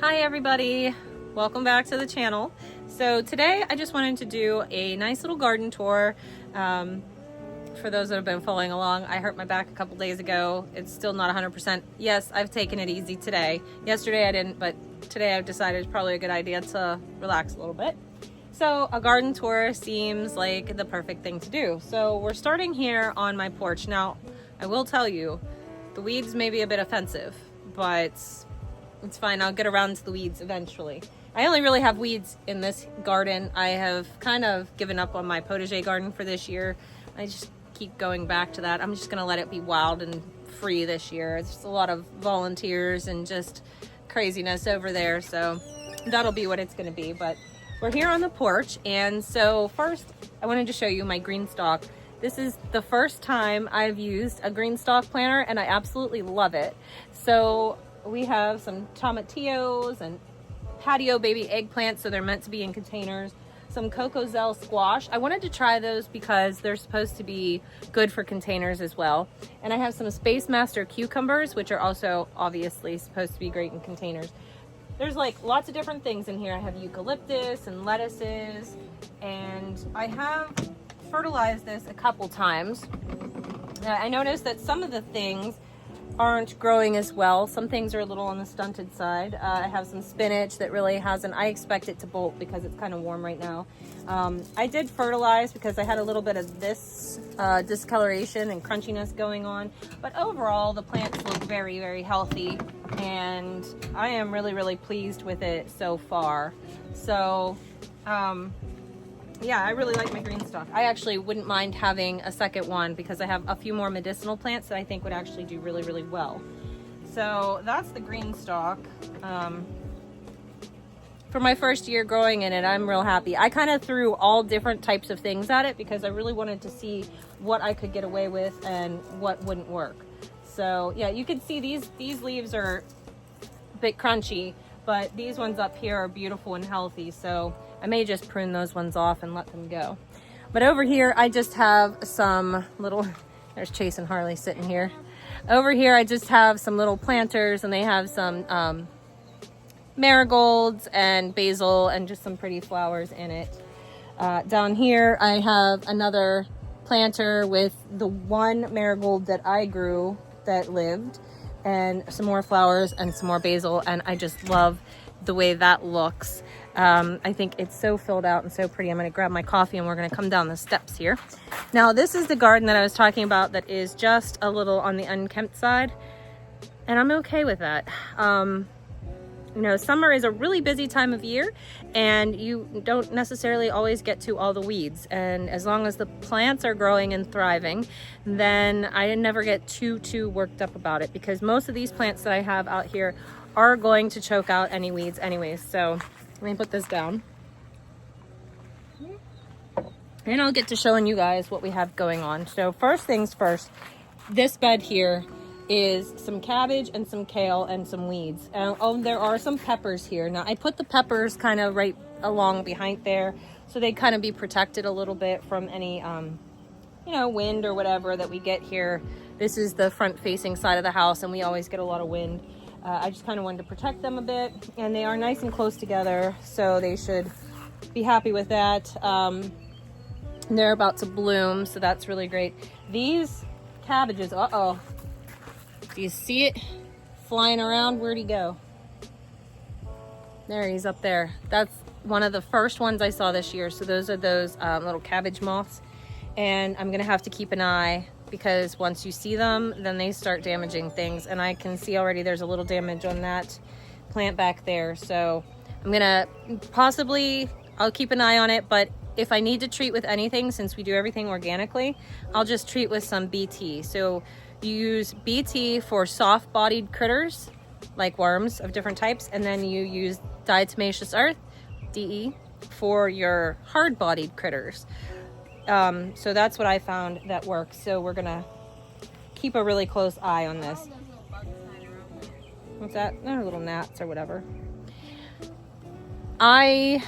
Hi everybody, welcome back to the channel. So today I just wanted to do a nice little garden tour. For those that have been following along, I hurt my back a couple days ago. It's still not 100%. Yes, I've taken it easy today. Yesterday I didn't, but today I've decided it's probably a good idea to relax a little bit. So a garden tour seems like the perfect thing to do. So we're starting here on my porch. Now, I will tell you, the weeds may be a bit offensive, but it's fine. I'll get around to the weeds eventually. I only really have weeds in this garden. I have kind of given up on my potager garden for this year. I just keep going back to that. I'm just gonna let it be wild and free this year. There's a lot of volunteers and just craziness over there, so that'll be what it's gonna be. But we're here on the porch, and so first I wanted to show you my green stalk. This is the first time I've used a green stalk planter, and I absolutely love it. So we have some tomatillos and patio baby eggplants, so they're meant to be in containers. Some cocozelle squash. I wanted to try those because they're supposed to be good for containers as well. And I have some Space Master cucumbers, which are also obviously supposed to be great in containers. There's like lots of different things in here. I have eucalyptus and lettuces, and I have fertilized this a couple times. I noticed that some of the things aren't growing as well. Some things are a little on the stunted side. I have some spinach that really hasn't. I expect it to bolt because it's kind of warm right now. I did fertilize because I had a little bit of this discoloration and crunchiness going on, but overall the plants look very, very healthy, and I am really, really pleased with it so far. So yeah, I really like my green stalk. I actually wouldn't mind having a second one because I have a few more medicinal plants that I think would actually do really, really well. So that's the green stalk. For my first year growing in it, I'm real happy. I kind of threw all different types of things at it because I really wanted to see what I could get away with and what wouldn't work. So yeah, you can see these leaves are a bit crunchy, but these ones up here are beautiful and healthy. So I may just prune those ones off and let them go. But over here, I just have some little, there's Chase and Harley sitting here. Over here, I just have some little planters, and they have some marigolds and basil and just some pretty flowers in it. Down here, I have another planter with the one marigold that I grew that lived, and some more flowers and some more basil, and I just love the way that looks. I think it's so filled out and so pretty. I'm going to grab my coffee and we're going to come down the steps here. Now, this is the garden that I was talking about that is just a little on the unkempt side, and I'm okay with that. You know, summer is a really busy time of year, and you don't necessarily always get to all the weeds. And as long as the plants are growing and thriving, then I never get too worked up about it, because most of these plants that I have out here are going to choke out any weeds anyways. So let me put this down, and I'll get to showing you guys what we have going on. So first things first, this bed here is some cabbage and some kale and some weeds. Oh, there are some peppers here. Now, I put the peppers kind of right along behind there, so they kind of be protected a little bit from any, you know, wind or whatever that we get here. This is the front-facing side of the house, and we always get a lot of wind. I just kind of wanted to protect them a bit, and they are nice and close together, so they should be happy with that. They're about to bloom, so that's really great. These cabbages, uh-oh. Do you see it flying around? Where'd he go? There, he's up there. That's one of the first ones I saw this year. So those are those little cabbage moths. And I'm gonna have to keep an eye, because once you see them, then they start damaging things. And I can see already there's a little damage on that plant back there. So I'm gonna I'll keep an eye on it, but if I need to treat with anything, since we do everything organically, I'll just treat with some BT. So you use BT for soft-bodied critters, like worms of different types, and then you use diatomaceous earth, DE, for your hard-bodied critters. So that's what I found that works. So we're gonna keep a really close eye on this. What's that? They're little gnats or whatever. I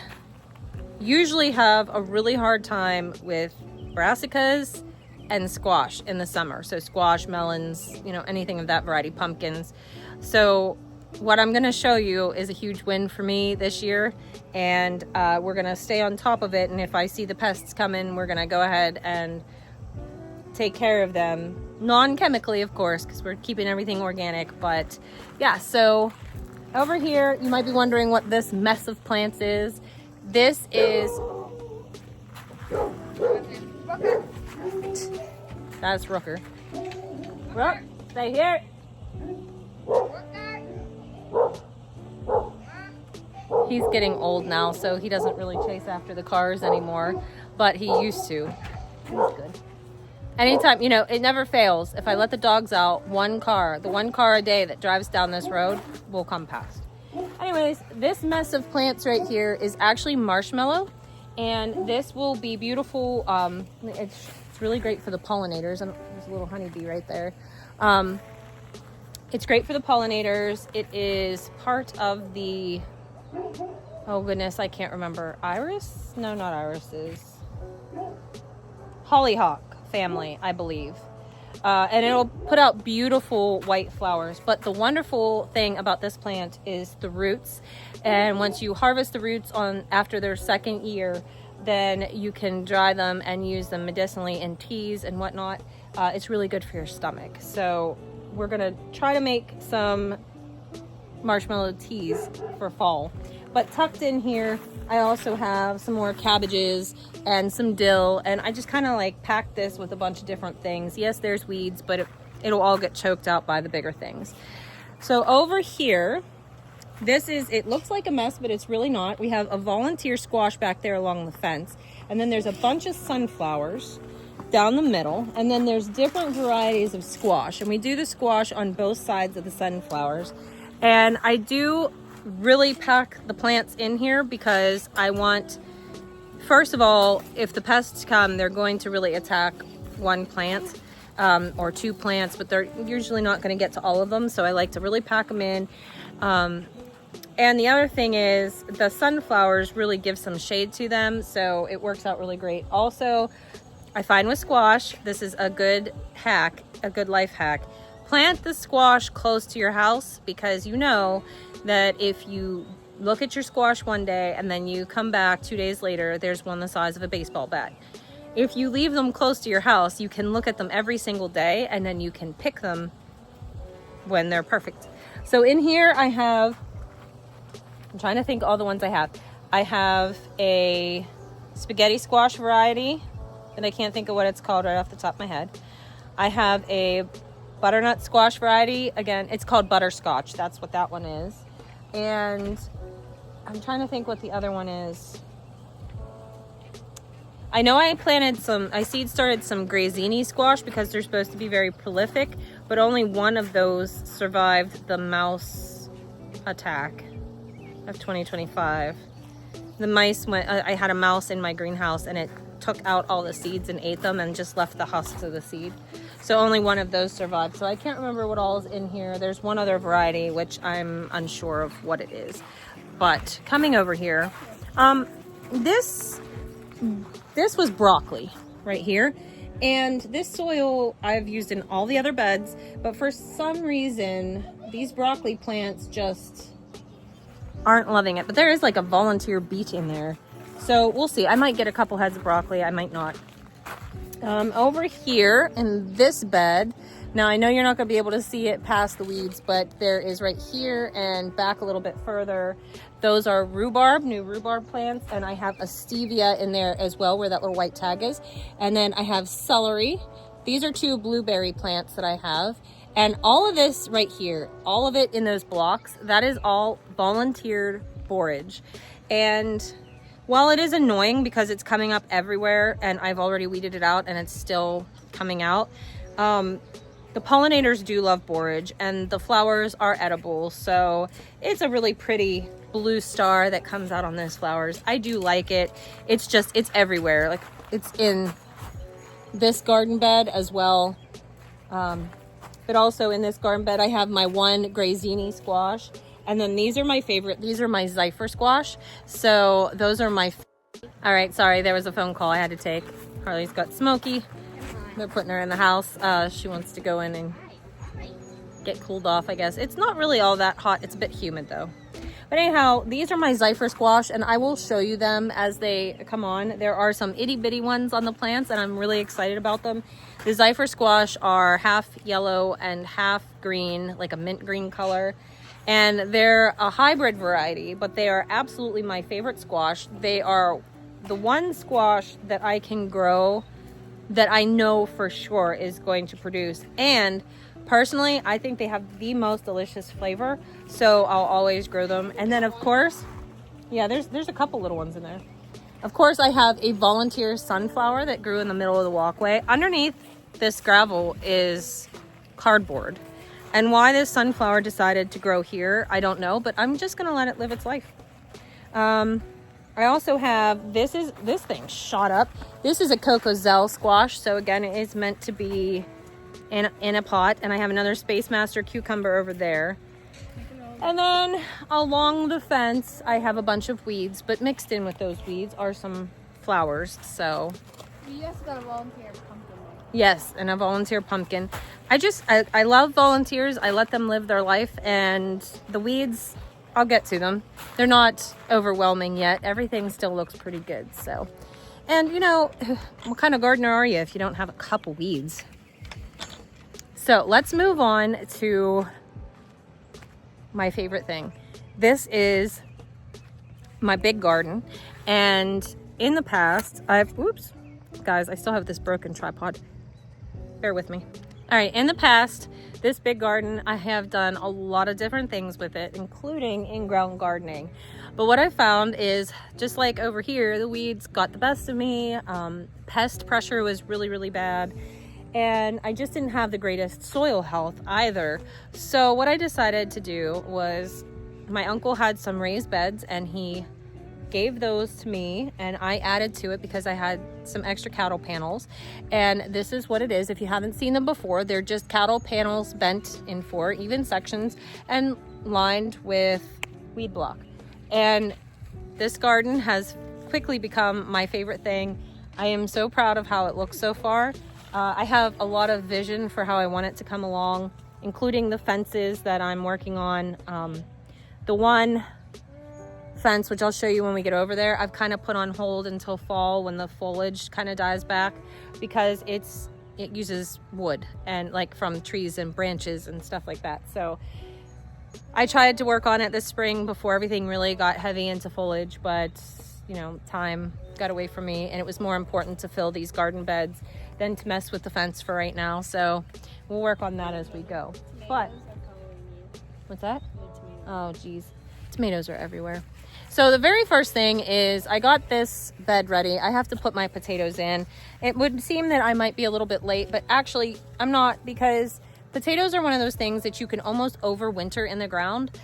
usually have a really hard time with brassicas and squash in the summer. So squash, melons, you know, anything of that variety, pumpkins. So what I'm gonna show you is a huge win for me this year, and we're gonna stay on top of it, and if I see the pests coming, we're gonna go ahead and take care of them non-chemically, of course, because we're keeping everything organic. But yeah, so over here you might be wondering what this mess of plants is. This is that's Rooker. Rook, stay here. He's getting old now, so he doesn't really chase after the cars anymore, but he used to. He's good. Anytime, you know, it never fails. If I let the dogs out, the one car a day that drives down this road will come past. Anyways, this mess of plants right here is actually marshmallow, and this will be beautiful. It's really great for the pollinators. There's a little honeybee right there. It's great for the pollinators. It is part of the, oh goodness, I can't remember. Iris? No, not irises. Hollyhock family, I believe. And it'll put out beautiful white flowers. But the wonderful thing about this plant is the roots. And once you harvest the roots after their second year, then you can dry them and use them medicinally in teas and whatnot. It's really good for your stomach. So we're gonna try to make some marshmallow teas for fall. But tucked in here, I also have some more cabbages and some dill, and I just kind of like packed this with a bunch of different things. Yes, there's weeds, but it'll all get choked out by the bigger things. So over here, it looks like a mess, but it's really not. We have a volunteer squash back there along the fence, and then there's a bunch of sunflowers down the middle, and then there's different varieties of squash, and we do the squash on both sides of the sunflowers. And I do really pack the plants in here because I want, first of all, if the pests come, they're going to really attack one plant or two plants, but they're usually not going to get to all of them, so I like to really pack them in. And the other thing is the sunflowers really give some shade to them, so it works out really great. Also, I find with squash, this is a good hack, a good life hack. Plant the squash close to your house, because you know that if you look at your squash one day and then you come back 2 days later, there's one the size of a baseball bat. If you leave them close to your house, you can look at them every single day, and then you can pick them when they're perfect. So in here I have, I'm trying to think all the ones I have. I have a spaghetti squash variety, and I can't think of what it's called right off the top of my head. I have a butternut squash variety. Again, it's called butterscotch. That's what that one is. And I'm trying to think what the other one is. I know I seed started some Grazzini squash because they're supposed to be very prolific, but only one of those survived the mouse attack of 2025. The mice I had a mouse in my greenhouse, and it took out all the seeds and ate them and just left the husks of the seed. So only one of those survived. So I can't remember what all is in here. There's one other variety, which I'm unsure of what it is. But coming over here, this was broccoli right here. And this soil I've used in all the other beds, but for some reason, these broccoli plants just aren't loving it. But there is like a volunteer beet in there. So we'll see. I might get a couple heads of broccoli. I might not. Over here in this bed, now I know you're not going to be able to see it past the weeds, but there is right here and back a little bit further. Those are rhubarb, new rhubarb plants, and I have a stevia in there as well where that little white tag is. And then I have celery. These are 2 blueberry plants that I have. And all of this right here, all of it in those blocks, that is all volunteered forage. And while it is annoying because it's coming up everywhere and I've already weeded it out and it's still coming out, the pollinators do love borage, and the flowers are edible. So it's a really pretty blue star that comes out on those flowers. I do like it. It's everywhere. Like, it's in this garden bed as well. But also in this garden bed, I have my one Grazzini squash. And then these are my favorite. These are my Zephyr squash. So those are my... All right, sorry, there was a phone call I had to take. Harley's got Smokey. They're putting her in the house. She wants to go in and get cooled off, I guess. It's not really all that hot. It's a bit humid though. But anyhow, these are my Zephyr squash, and I will show you them as they come on. There are some itty bitty ones on the plants, and I'm really excited about them. The Zephyr squash are half yellow and half green, like a mint green color. And they're a hybrid variety, but they are absolutely my favorite squash. They are the one squash that I can grow that I know for sure is going to produce. And personally, I think they have the most delicious flavor, so I'll always grow them. And then of course, yeah, there's a couple little ones in there. Of course, I have a volunteer sunflower that grew in the middle of the walkway. Underneath this gravel is cardboard. And why this sunflower decided to grow here, I don't know, but I'm just gonna let it live its life. I also have, this thing shot up. This is a Cocozelle squash, so again, it is meant to be in a pot. And I have another Space Master cucumber over there. And then along the fence, I have a bunch of weeds, but mixed in with those weeds are some flowers, so. You also got a volunteer pumpkin. Yes, and a volunteer pumpkin. I love volunteers. I let them live their life, and the weeds, I'll get to them. They're not overwhelming yet. Everything still looks pretty good, so. And you know, what kind of gardener are you if you don't have a couple weeds? So let's move on to my favorite thing. This is my big garden, and in the past, oops, guys, I still have this broken tripod. Bear with me. All right, in the past, this big garden, I have done a lot of different things with it, including in-ground gardening. But what I found is, just like over here, the weeds got the best of me. Pest pressure was really, really bad. And I just didn't have the greatest soil health either. So what I decided to do was, my uncle had some raised beds and he gave those to me, and I added to it because I had some extra cattle panels. And this is what it is. If you haven't seen them before, they're just cattle panels bent in 4 even sections and lined with weed block. And this garden has quickly become my favorite thing. I am so proud of how it looks so far. I have a lot of vision for how I want it to come along, including the fences that I'm working on. The one fence, which I'll show you when we get over there, I've kind of put on hold until fall when the foliage kind of dies back, because it uses wood and like from trees and branches and stuff like that. So I tried to work on it this spring before everything really got heavy into foliage, but you know, time got away from me, and it was more important to fill these garden beds than to mess with the fence for right now. So we'll work on that as we go. But what's that? Oh geez, tomatoes are everywhere. So the very first thing is, I got this bed ready. I have to put my potatoes in. It would seem that I might be a little bit late, but actually I'm not, because potatoes are one of those things that you can almost overwinter in the ground.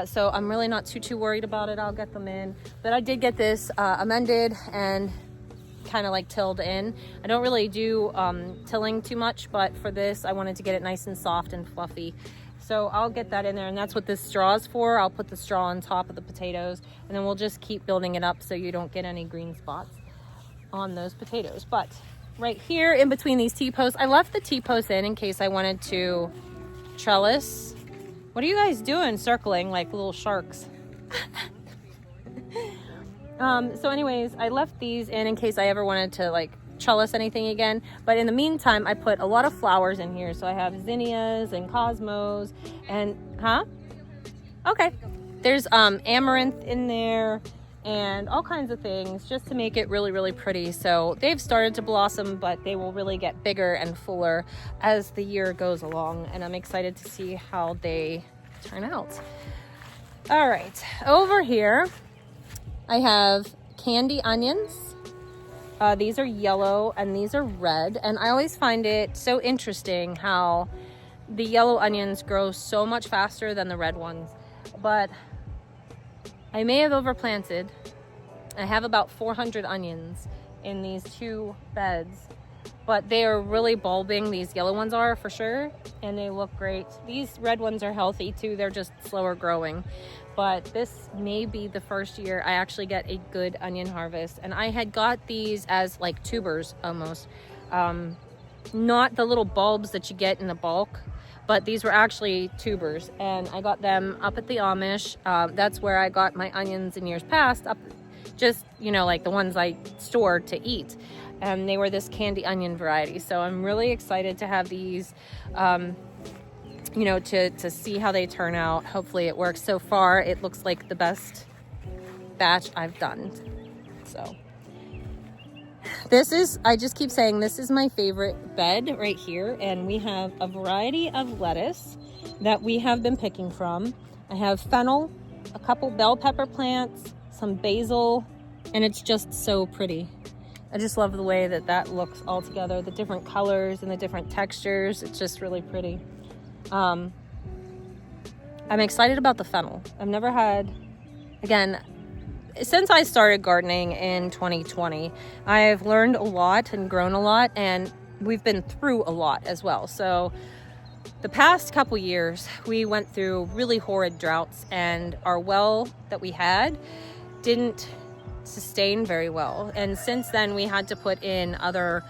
So I'm really not too worried about it. I'll get them in. But I did get this amended and kind of like tilled in. I don't really do tilling too much, but for this I wanted to get it nice and soft and fluffy. So I'll get that in there, and that's what this straw is for. I'll put the straw on top of the potatoes, and then we'll just keep building it up so you don't get any green spots on those potatoes. But right here in between these T-posts, I left the T-posts in case I wanted to trellis. What are you guys doing circling like little sharks? So anyways, I left these in case I ever wanted to like trellis anything again. But in the meantime, I put a lot of flowers in here. So I have zinnias and cosmos and okay, there's amaranth in there and all kinds of things just to make it really pretty. So they've started to blossom, but they will really get bigger and fuller as the year goes along, and I'm excited to see how they turn out. All right, over here I have candy onions. These are yellow and these are red, and I always find it so interesting how the yellow onions grow so much faster than the red ones. But I may have overplanted. I have about 400 onions in these 2 beds, but they are really bulbing. These yellow ones are for sure, and they look great. These red ones are healthy too. They're just slower growing. But this may be the first year I actually get a good onion harvest. And I had got these as like tubers almost. Not the little bulbs that you get in the bulk, but these were actually tubers, and I got them up at the Amish. That's where I got my onions in years past, up just, you know, like the ones I stored to eat. And they were this candy onion variety. So I'm really excited to have these, you know, to see how they turn out. Hopefully it works. So far, it looks like the best batch I've done. So this is, I just keep saying, this is my favorite bed right here. And we have a variety of lettuce that we have been picking from. I have fennel, a couple bell pepper plants, some basil, and it's just so pretty. I just love the way that that looks all together, the different colors and the different textures. It's just really pretty. I'm excited about the fennel. I've never had, again, since I started gardening in 2020, I've learned a lot and grown a lot, and we've been through a lot as well. So the past couple years, we went through really horrid droughts, and our well that we had didn't sustain very well. And since then, we had to put in other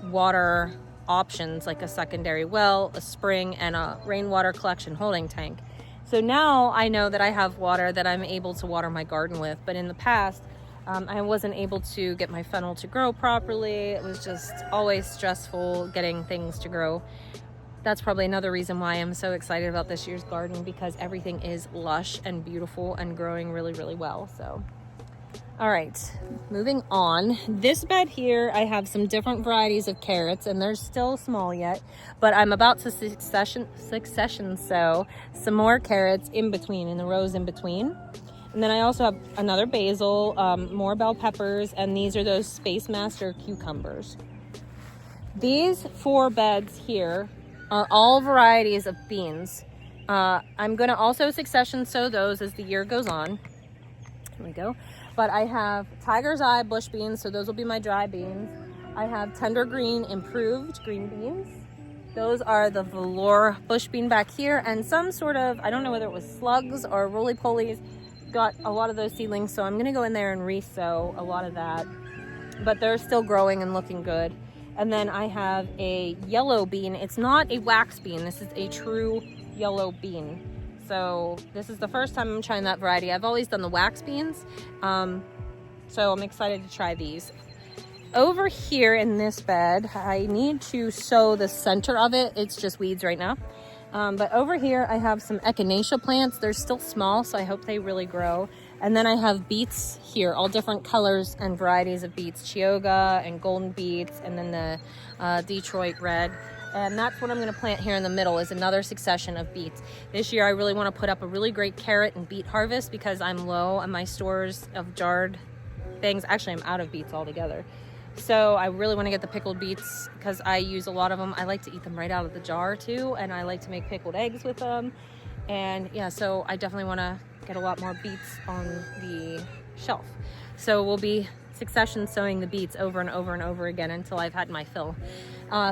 water options like a secondary well, a spring, and a rainwater collection holding tank. So now I know that I have water that I'm able to water my garden with, but in the past, I wasn't able to get my fennel to grow properly. It was just always stressful getting things to grow. That's probably another reason why I'm so excited about this year's garden, because everything is lush and beautiful and growing really, really well. So, all right, moving on. This bed here, I have some different varieties of carrots, and they're still small yet, but I'm about to succession sow some more carrots in between, in the rows in between. And then I also have another basil, more bell peppers, and these are those Space Master cucumbers. These 4 beds here are all varieties of beans. I'm gonna also succession sow those as the year goes on. Here we go. But I have Tiger's Eye bush beans, so those will be my dry beans. I have Tender Green improved green beans. Those are the velour bush bean back here, and some sort of, I don't know whether it was slugs or roly-polies, got a lot of those seedlings, so I'm gonna go in there and re-sow a lot of that. But they're still growing and looking good. And then I have a yellow bean. It's not a wax bean, this is a true yellow bean. So this is the first time I'm trying that variety. I've always done the wax beans, so I'm excited to try these. Over here in this bed, I need to sow the center of it. It's just weeds right now. But over here, I have some echinacea plants. They're still small, so I hope they really grow. And then I have beets here, all different colors and varieties of beets, Chioggia and golden beets, and then the Detroit red. And that's what I'm gonna plant here in the middle, is another succession of beets. This year I really wanna put up a really great carrot and beet harvest because I'm low on my stores of jarred things. Actually, I'm out of beets altogether. So I really wanna get the pickled beets because I use a lot of them. I like to eat them right out of the jar too, and I like to make pickled eggs with them. And yeah, so I definitely wanna get a lot more beets on the shelf. So we'll be succession sowing the beets over and over and over again until I've had my fill.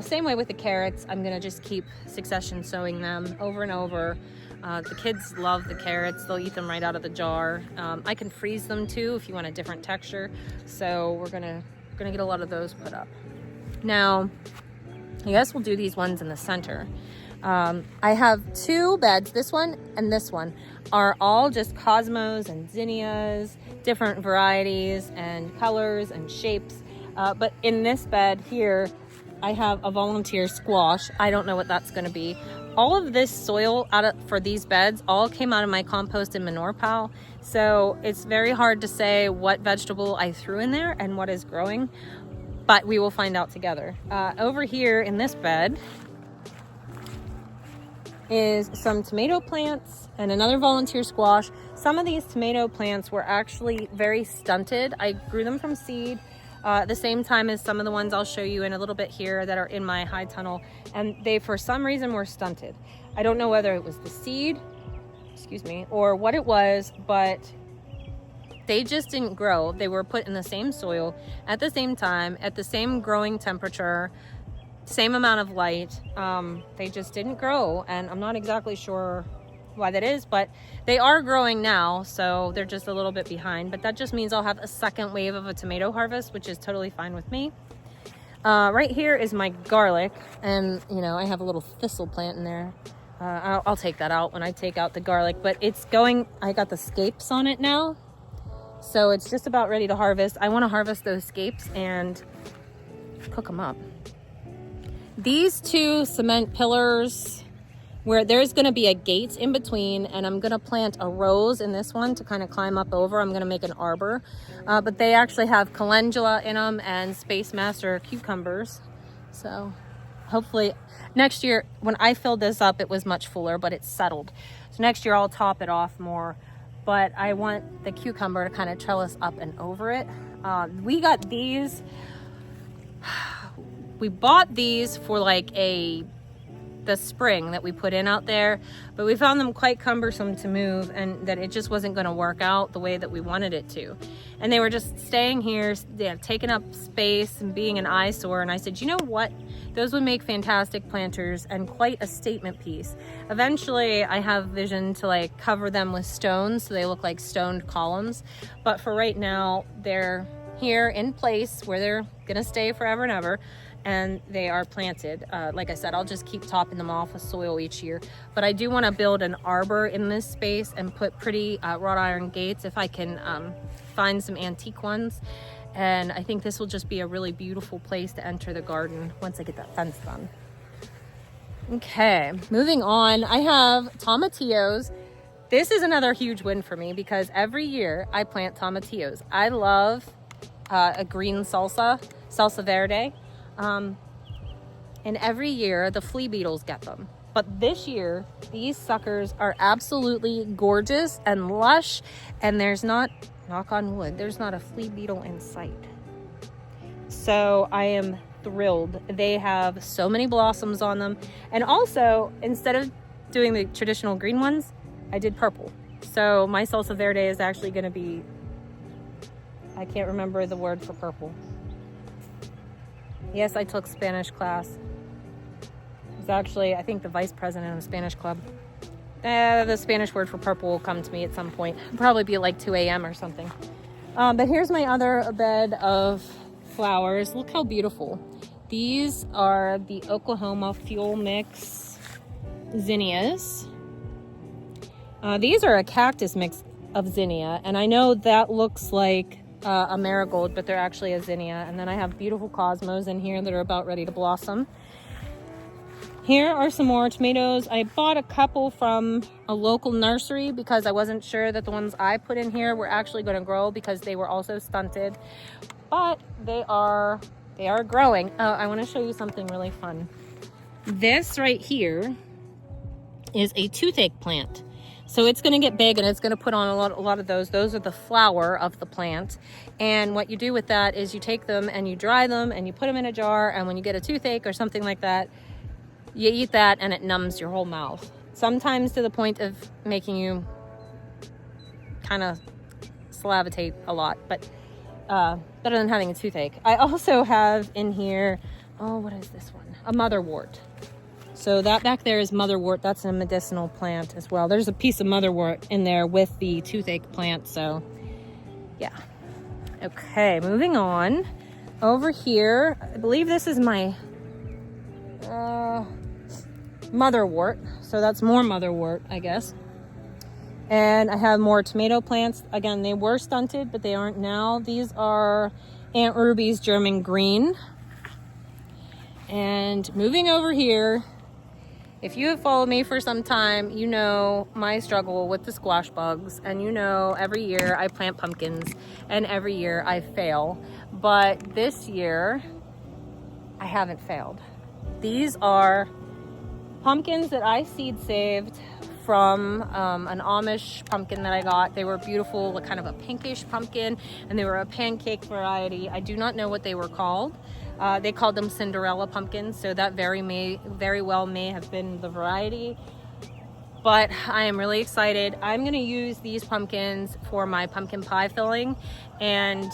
Same way with the carrots. I'm gonna just keep succession sowing them over and over. The kids love the carrots. They'll eat them right out of the jar. I can freeze them too if you want a different texture. So we're gonna get a lot of those put up. Now, I guess we'll do these ones in the center. I have 2 beds, this one and this one, are all just cosmos and zinnias, different varieties and colors and shapes. But in this bed here, I have a volunteer squash. I don't know what that's gonna be. All of this soil for these beds all came out of my compost and manure pile. So it's very hard to say what vegetable I threw in there and what is growing, but we will find out together. Over here in this bed is some tomato plants and another volunteer squash. Some of these tomato plants were actually very stunted. I grew them from seed at the same time as some of the ones I'll show you in a little bit here that are in my high tunnel, and they for some reason were stunted. I don't know whether it was the seed, excuse me, or what it was, but they just didn't grow. They were put in the same soil at the same time, at the same growing temperature, same amount of light. They just didn't grow, and I'm not exactly sure why that is, but they are growing now, so they're just a little bit behind. But that just means I'll have a second wave of a tomato harvest, which is totally fine with me. Right here is my garlic, and you know, I have a little thistle plant in there. I'll take that out when I take out the garlic, but it's going, I got the scapes on it now. So it's just about ready to harvest. I want to harvest those scapes and cook them up. These two cement pillars where there's going to be a gate in between, and I'm going to plant a rose in this one to kind of climb up over. I'm going to make an arbor, but they actually have calendula in them and Space Master cucumbers. So hopefully next year, when I filled this up, it was much fuller, but it's settled. So next year I'll top it off more, but I want the cucumber to kind of trellis up and over it. We got these, we bought these for like the spring that we put in out there, but we found them quite cumbersome to move and that it just wasn't going to work out the way that we wanted it to. And they were just staying here, taking up space and being an eyesore. And I said, you know what? Those would make fantastic planters and quite a statement piece. Eventually, I have vision to like cover them with stones so they look like stoned columns. But for right now, they're here in place where they're gonna stay forever and ever. And they are planted. Like I said, I'll just keep topping them off with soil each year. But I do want to build an arbor in this space and put pretty wrought iron gates if I can find some antique ones. And I think this will just be a really beautiful place to enter the garden once I get that fence done. Okay, moving on. I have tomatillos. This is another huge win for me because every year I plant tomatillos. I love a green salsa verde. And every year the flea beetles get them. But this year, these suckers are absolutely gorgeous and lush, and there's not, knock on wood, there's not a flea beetle in sight. So I am thrilled. They have so many blossoms on them. And also, instead of doing the traditional green ones, I did purple. So my salsa verde is actually going to be, I can't remember the word for purple. Yes, I took Spanish class. It was actually, I think, the vice president of the Spanish club. The Spanish word for purple will come to me at some point. It'll probably be like 2 a.m. or something. But here's my other bed of flowers. Look how beautiful. These are the Oklahoma Fuel Mix zinnias. These are a cactus mix of zinnia, and I know that looks like a marigold, but they're actually a zinnia. And then I have beautiful cosmos in here that are about ready to blossom. Here are some more tomatoes. I bought a couple from a local nursery because I wasn't sure that the ones I put in here were actually going to grow because they were also stunted, but they are growing. I want to show you something really fun. This right here is a toothache plant. So it's going to get big and it's going to put on a lot of those. Those are the flower of the plant. And what you do with that is you take them and you dry them and you put them in a jar. And when you get a toothache or something like that, you eat that and it numbs your whole mouth. Sometimes to the point of making you kind of salivatate a lot, but better than having a toothache. I also have in here, oh, what is this one? A motherwort. So that back there is motherwort. That's a medicinal plant as well. There's a piece of motherwort in there with the toothache plant. So yeah. Okay, moving on. Over here, I believe this is my motherwort. So that's more motherwort, I guess. And I have more tomato plants. Again, they were stunted, but they aren't now. These are Aunt Ruby's German green. And moving over here, if you have followed me for some time, you know my struggle with the squash bugs. And you know every year I plant pumpkins and every year I fail. But this year, I haven't failed. These are pumpkins that I seed saved from an Amish pumpkin that I got. They were beautiful, kind of a pinkish pumpkin, and they were a pancake variety. I do not know what they were called. They called them Cinderella pumpkins, so that very well may have been the variety. But I am really excited. I'm gonna use these pumpkins for my pumpkin pie filling, and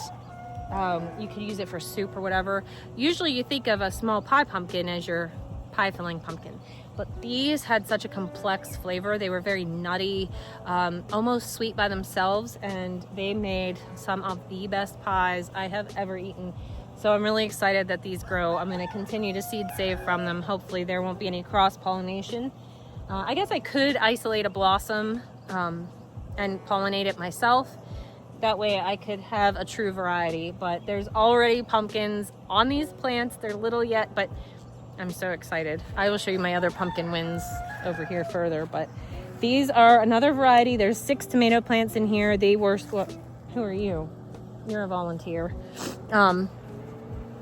you could use it for soup or whatever. Usually you think of a small pie pumpkin as your pie filling pumpkin, but these had such a complex flavor. They were very nutty, almost sweet by themselves, and they made some of the best pies I have ever eaten. So I'm really excited that these grow. I'm going to continue to seed save from them. Hopefully there won't be any cross-pollination. I guess I could isolate a blossom and pollinate it myself. That way I could have a true variety, but there's already pumpkins on these plants. They're little yet, but I'm so excited. I will show you my other pumpkin wins over here further, but these are another variety. There's 6 tomato plants in here. They were, who are you? You're a volunteer.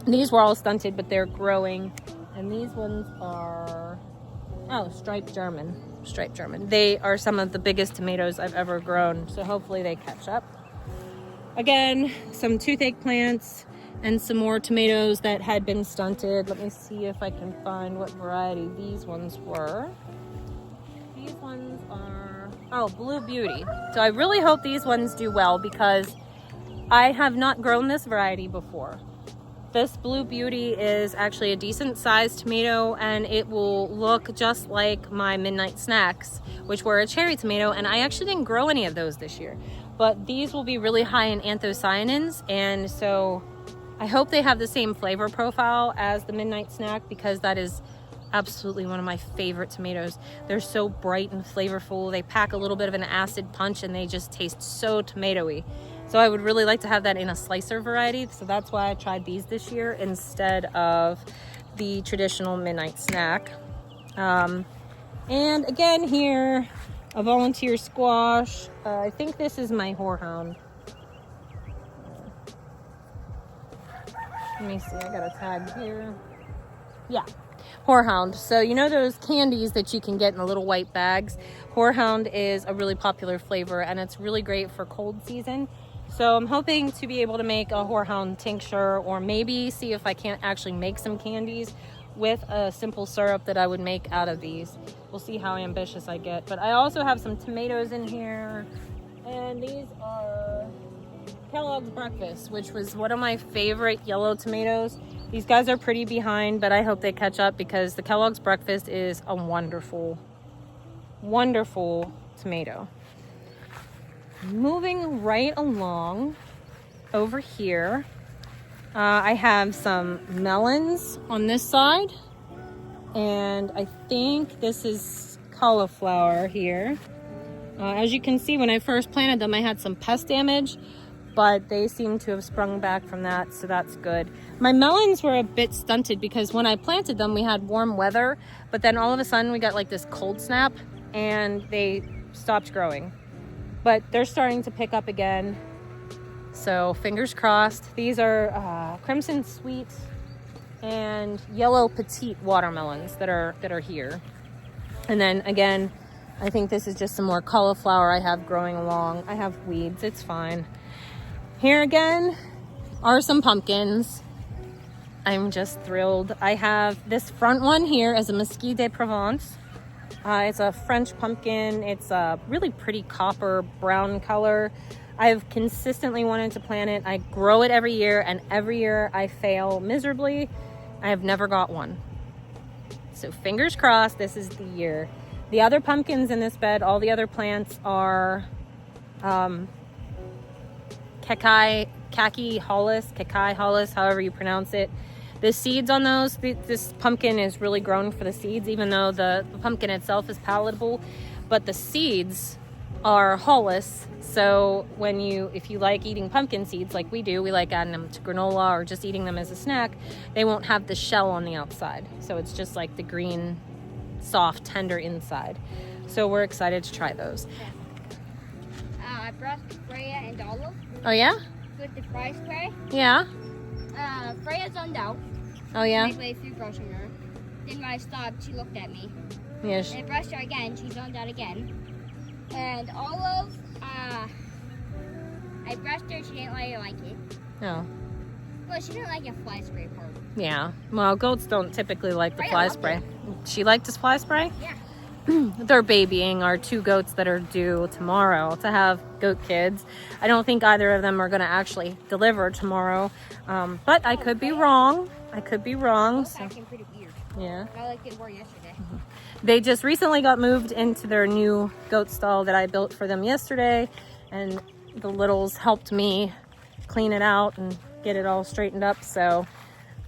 These were all stunted, but they're growing. And these ones are, oh, striped German. Striped German. They are some of the biggest tomatoes I've ever grown, so hopefully they catch up. Again, some toothache plants and some more tomatoes that had been stunted. Let me see if I can find what variety these ones were. These ones are, oh, Blue Beauty. So I really hope these ones do well because I have not grown this variety before. This Blue Beauty is actually a decent sized tomato and it will look just like my Midnight Snacks, which were a cherry tomato, and I actually didn't grow any of those this year. But these will be really high in anthocyanins, and so I hope they have the same flavor profile as the Midnight Snack because that is absolutely one of my favorite tomatoes. They're so bright and flavorful. They pack a little bit of an acid punch and they just taste so tomatoey. So I would really like to have that in a slicer variety. So that's why I tried these this year instead of the traditional Midnight Snack. And again here, a volunteer squash. I think this is my horehound. Let me see, I got a tag here. Yeah, horehound. So you know those candies that you can get in the little white bags? Horehound is a really popular flavor and it's really great for cold season. So I'm hoping to be able to make a horehound tincture, or maybe see if I can't actually make some candies with a simple syrup that I would make out of these. We'll see how ambitious I get. But I also have some tomatoes in here, and these are Kellogg's Breakfast, which was one of my favorite yellow tomatoes. These guys are pretty behind, but I hope they catch up because the Kellogg's Breakfast is a wonderful, wonderful tomato. Moving right along over here, I have some melons on this side, and I think this is cauliflower here. As you can see, when I first planted them, I had some pest damage, but they seem to have sprung back from that, so that's good. My melons were a bit stunted because when I planted them, we had warm weather, but then all of a sudden we got like this cold snap and they stopped growing. But they're starting to pick up again, so fingers crossed. These are Crimson Sweet and Yellow Petite watermelons that are here. And then again, I think this is just some more cauliflower I have growing along. I have weeds, it's fine. Here again are some pumpkins. I'm just thrilled. I have this front one here as a Mesquite de Provence. It's a French pumpkin. It's a really pretty copper brown color. I've consistently wanted to plant it. I grow it every year, and every year I fail miserably. I have never got one. So fingers crossed this is the year. The other pumpkins in this bed, all the other plants are Kaki hollis, however you pronounce it. The seeds on those, this pumpkin is really grown for the seeds, even though the pumpkin itself is palatable, but the seeds are hollis. So if you like eating pumpkin seeds like we do, we like adding them to granola or just eating them as a snack, they won't have the shell on the outside. So it's just like the green, soft, tender inside. So we're excited to try those. I brushed Freya and Olive. Oh yeah? With the fry spray. Yeah. Freya zoned out. Oh yeah? Midway through brushing her. Then when I stopped, she looked at me. Yes. And I brushed her again. She zoned out again. And Olive, I brushed her. She didn't like it. No. Well, she didn't like a fly spray part. Yeah. Well, goats don't typically like the Freya fly loved spray. it. She liked this fly spray? Yeah. They're babying our 2 goats that are due tomorrow to have goat kids. I don't think either of them are going to actually deliver tomorrow, but I could be wrong. I could be wrong. Both acting pretty weird. Yeah. I like it more yesterday. They just recently got moved into their new goat stall that I built for them yesterday, and the littles helped me clean it out and get it all straightened up. So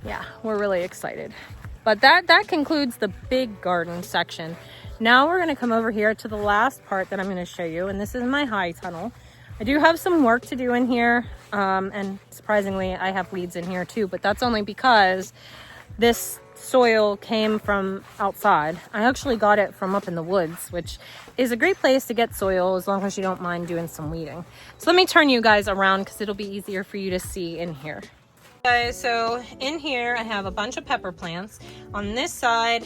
yeah, we're really excited. But that concludes the big garden section. Now we're gonna come over here to the last part that I'm gonna show you, and this is my high tunnel. I do have some work to do in here, and surprisingly, I have weeds in here too, but that's only because this soil came from outside. I actually got it from up in the woods, which is a great place to get soil as long as you don't mind doing some weeding. So let me turn you guys around because it'll be easier for you to see in here. Guys, so in here I have a bunch of pepper plants. On this side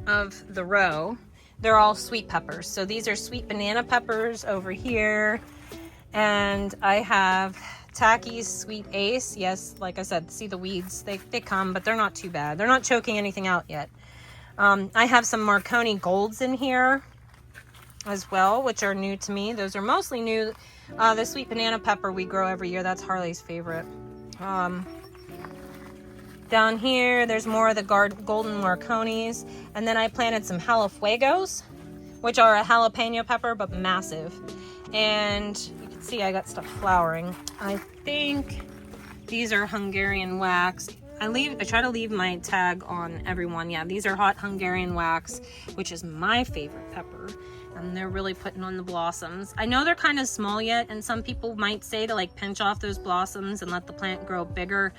of the row, they're all sweet peppers. So these are sweet banana peppers over here. And I have Tacky's Sweet Ace. Yes, like I said, see the weeds, they come, but they're not too bad. They're not choking anything out yet. I have some Marconi Golds in here as well, which are new to me. Those are mostly new. The sweet banana pepper we grow every year. That's Harley's favorite. Down here, there's more of the golden Marconis. And then I planted some Jalafuegos, which are a jalapeno pepper, but massive. And you can see I got stuff flowering. I think these are Hungarian wax. I try to leave my tag on everyone. Yeah, these are hot Hungarian wax, which is my favorite pepper. And they're really putting on the blossoms. I know they're kind of small yet, and some people might say to like pinch off those blossoms and let the plant grow bigger.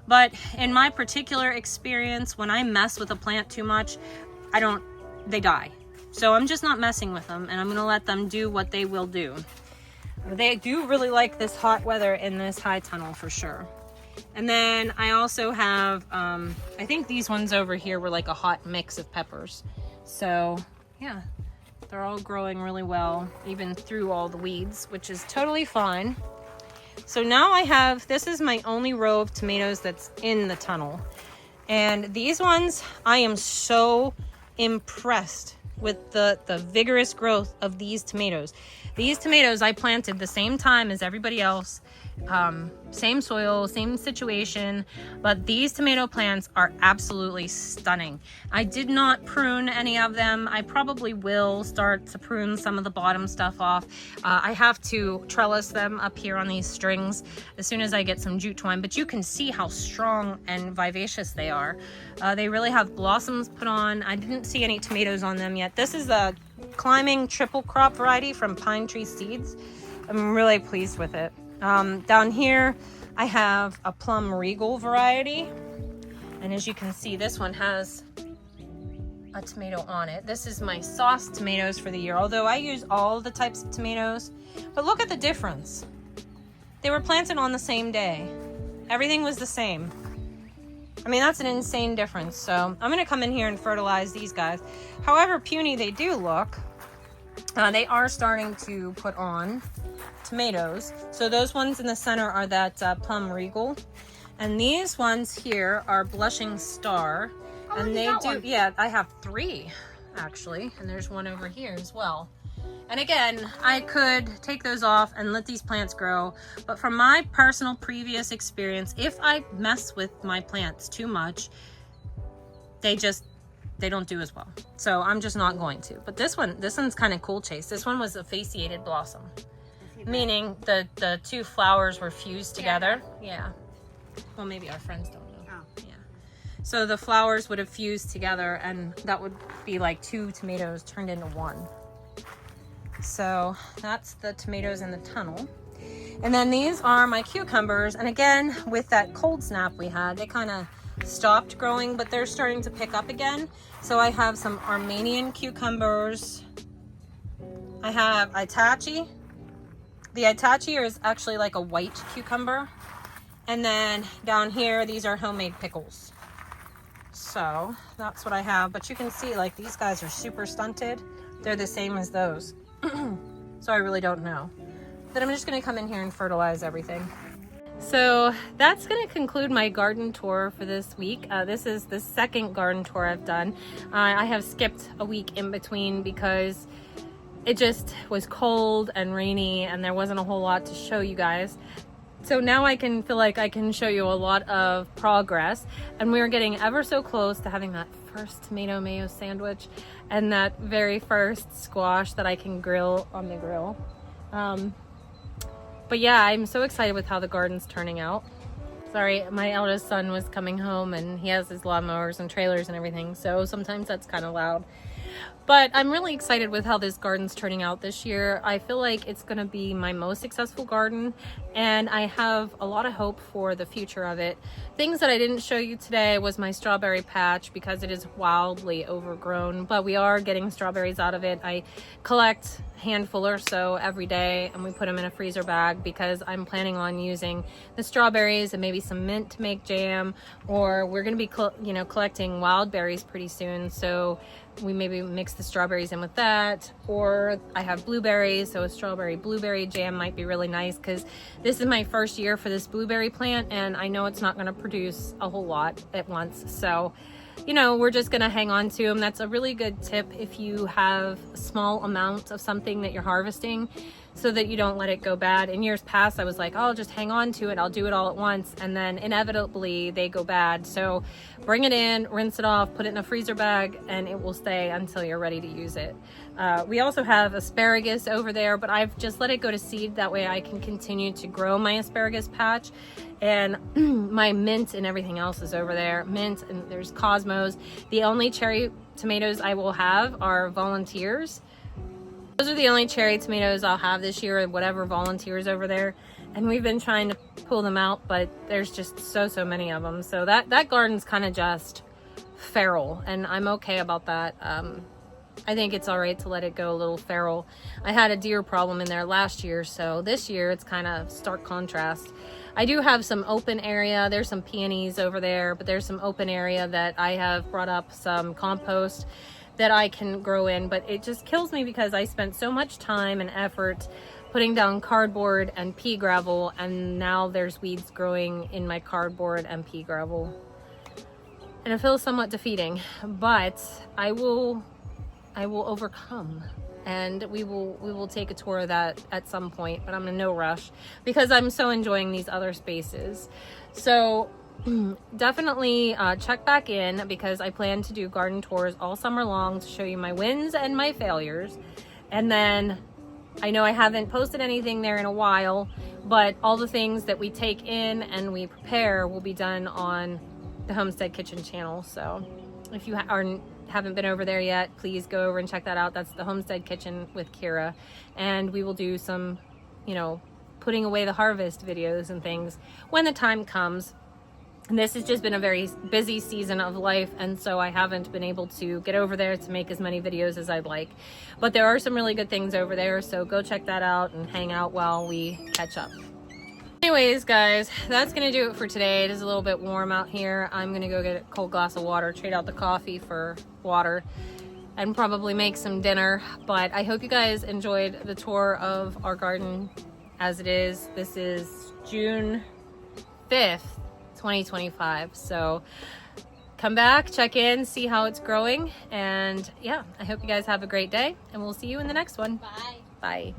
But in my particular experience, when I mess with a plant too much, they die. So I'm just not messing with them, and I'm gonna let them do what they will do. They do really like this hot weather in this high tunnel for sure. And then I also have, I think these ones over here were like a hot mix of peppers. So yeah, they're all growing really well, even through all the weeds, which is totally fine. So now this is my only row of tomatoes that's in the tunnel. And these ones, I am so impressed with the vigorous growth of these tomatoes. These tomatoes I planted the same time as everybody else. Same soil, same situation, but these tomato plants are absolutely stunning. I did not prune any of them. I probably will start to prune some of the bottom stuff off. I have to trellis them up here on these strings as soon as I get some jute twine, but you can see how strong and vivacious they are. They really have blossoms put on. I didn't see any tomatoes on them yet. This is a climbing triple crop variety from Pine Tree Seeds. I'm really pleased with it. Down here I have a Plum Regal variety, and as you can see, this one has a tomato on it. This is my sauce tomatoes for the year, although I use all the types of tomatoes. But look at the difference. They were planted on the same day. Everything was the same. I mean, that's an insane difference. So I'm gonna come in here and fertilize these guys. However puny they do look, they are starting to put on tomatoes. So those ones in the center are that Plum Regal, and these ones here are Blushing Star. And they do one. Yeah, I have 3 actually, and there's one over here as well. And again, I could take those off and let these plants grow, but from my personal previous experience, if I mess with my plants too much, they don't do as well. So I'm just not going to. But this one's kind of cool, Chase. This one was a fasciated blossom. Meaning the 2 flowers were fused together. Yeah. Well, maybe our friends don't know. Oh. Yeah. So the flowers would have fused together, and that would be like 2 tomatoes turned into 1. So that's the tomatoes in the tunnel. And then these are my cucumbers. And again, with that cold snap we had, they kind of stopped growing, but they're starting to pick up again. So I have some Armenian cucumbers. I have Itachi. The Itachi is actually like a white cucumber. And then down here, these are homemade pickles. So that's what I have. But you can see like these guys are super stunted. They're the same as those. So I really don't know. But I'm just gonna come in here and fertilize everything. So that's gonna conclude my garden tour for this week. This is the second garden tour I've done. I have skipped a week in between because it just was cold and rainy and there wasn't a whole lot to show you guys. So now I can feel like I can show you a lot of progress, and we're getting ever so close to having that first tomato mayo sandwich and that very first squash that I can grill on the grill. But yeah, I'm so excited with how the garden's turning out. Sorry, my eldest son was coming home and he has his lawnmowers and trailers and everything, so sometimes that's kind of loud. But I'm really excited with how this garden's turning out this year. I feel like it's gonna be my most successful garden, and I have a lot of hope for the future of it. Things that I didn't show you today was my strawberry patch because it is wildly overgrown, but we are getting strawberries out of it. I collect a handful or so every day, and we put them in a freezer bag because I'm planning on using the strawberries and maybe some mint to make jam, or we're gonna be collecting wild berries pretty soon, so we maybe mix the strawberries in with that. Or I have blueberries, so a strawberry blueberry jam might be really nice because this is my first year for this blueberry plant, and I know it's not going to produce a whole lot at once, so we're just going to hang on to them. That's a really good tip if you have a small amount of something that you're harvesting, so that you don't let it go bad. In years past, I was like, oh, I'll just hang on to it, I'll do it all at once, and then inevitably they go bad. So bring it in, rinse it off, put it in a freezer bag, and it will stay until you're ready to use it. We also have asparagus over there, but I've just let it go to seed. That way I can continue to grow my asparagus patch. And my mint and everything else is over there. Mint, and there's Cosmos. The only cherry tomatoes I will have are Volunteers. Those are the only cherry tomatoes I'll have this year, or whatever Volunteers over there. And we've been trying to pull them out, but there's just so many of them. So that garden's kind of just feral, and I'm okay about that. I think it's all right to let it go a little feral. I had a deer problem in there last year, so this year it's kind of stark contrast. I do have some open area. There's some peonies over there, but there's some open area that I have brought up some compost that I can grow in, but it just kills me because I spent so much time and effort putting down cardboard and pea gravel, and now there's weeds growing in my cardboard and pea gravel. And it feels somewhat defeating, but I will overcome, and we will take a tour of that at some point, but I'm in no rush because I'm so enjoying these other spaces. So definitely check back in, because I plan to do garden tours all summer long to show you my wins and my failures. And then I know I haven't posted anything there in a while, but all the things that we take in and we prepare will be done on the Homestead Kitchen channel. So if you haven't been over there yet, please go over and check that out. That's the Homestead Kitchen with Kira, and we will do some putting away the harvest videos and things when the time comes. And this has just been a very busy season of life, and so I haven't been able to get over there to make as many videos as I'd like. But there are some really good things over there, so go check that out and hang out while we catch up. Anyways, guys, that's gonna do it for today. It is a little bit warm out here. I'm gonna go get a cold glass of water, trade out the coffee for water, and probably make some dinner. But I hope you guys enjoyed the tour of our garden as it is. This is June 5th. 2025. So come back, check in, see how it's growing, and yeah, I hope you guys have a great day, and we'll see you in the next one. Bye. Bye.